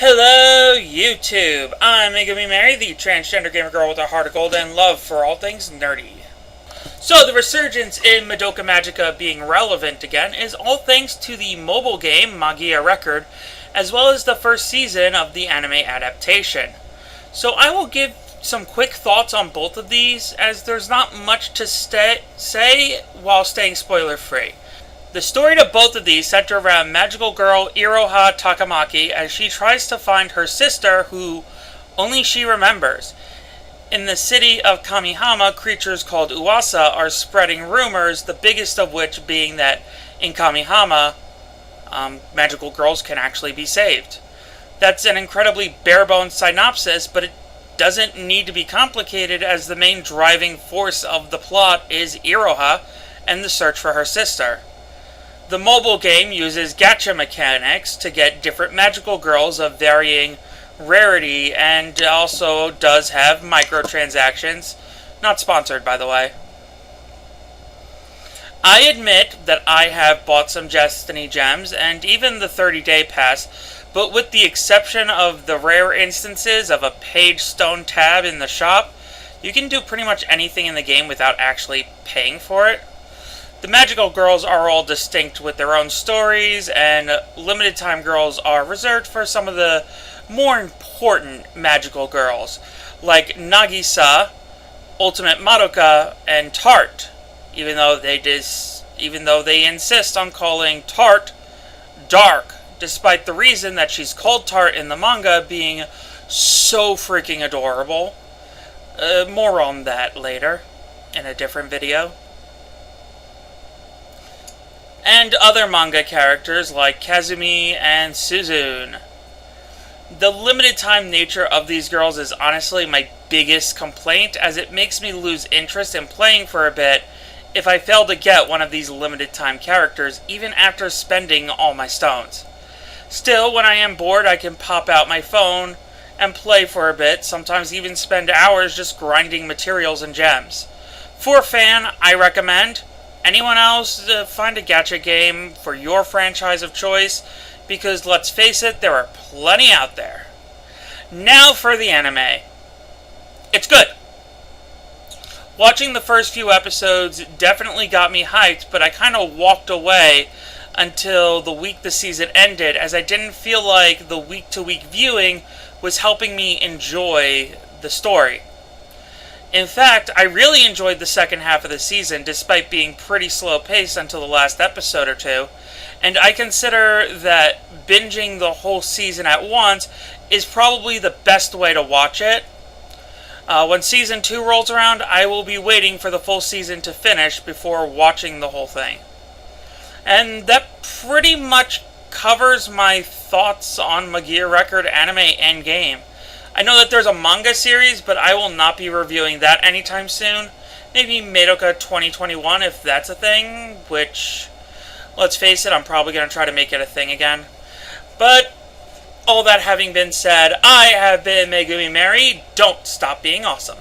Hello, YouTube! I'm Magia Record, the transgender gamer girl with a heart of gold and love for all things nerdy. So, the resurgence in Madoka Magica being relevant again is all thanks to the mobile game Magia Record, as well as the first season of the anime adaptation. So, I will give some quick thoughts on both of these, as there's not much to say while staying spoiler-free. The story to both of these center around magical girl Iroha Takamaki as she tries to find her sister who only she remembers. In the city of Kamihama, creatures called Uwasa are spreading rumors, the biggest of which being that in Kamihama, magical girls can actually be saved. That's an incredibly bare-bones synopsis, but it doesn't need to be complicated as the main driving force of the plot is Iroha and the search for her sister. The mobile game uses gacha mechanics to get different magical girls of varying rarity and also does have microtransactions. Not sponsored, by the way. I admit that I have bought some Destiny gems and even the 30-day pass, but with the exception of the rare instances of a page stone tab in the shop, you can do pretty much anything in the game without actually paying for it. The magical girls are all distinct with their own stories, and limited time girls are reserved for some of the more important magical girls, like Nagisa, Ultimate Madoka, and Tart, even though they insist on calling Tart dark, despite the reason that she's called Tart in the manga being so freaking adorable. More on that later, in a different video. And other manga characters like Kazumi and Suzune. The limited time nature of these girls is honestly my biggest complaint, as it makes me lose interest in playing for a bit if I fail to get one of these limited time characters even after spending all my stones. Still, when I am bored, I can pop out my phone and play for a bit, sometimes even spend hours just grinding materials and gems. For a fan, I recommend. Anyone else, find a gacha game for your franchise of choice, because let's face it, there are plenty out there. Now for the anime. It's good. Watching the first few episodes definitely got me hyped, but I kind of walked away until the week the season ended, as I didn't feel like the week-to-week viewing was helping me enjoy the story. In fact, I really enjoyed the second half of the season, despite being pretty slow-paced until the last episode or two, and I consider that binging the whole season at once is probably the best way to watch it. When Season 2 rolls around, I will be waiting for the full season to finish before watching the whole thing. And that pretty much covers my thoughts on Magia Record anime and game. I know that there's a manga series, but I will not be reviewing that anytime soon. Maybe Madoka 2021 if that's a thing, which, let's face it, I'm probably going to try to make it a thing again. But, all that having been said, I have been Megumi Mary. Don't stop being awesome.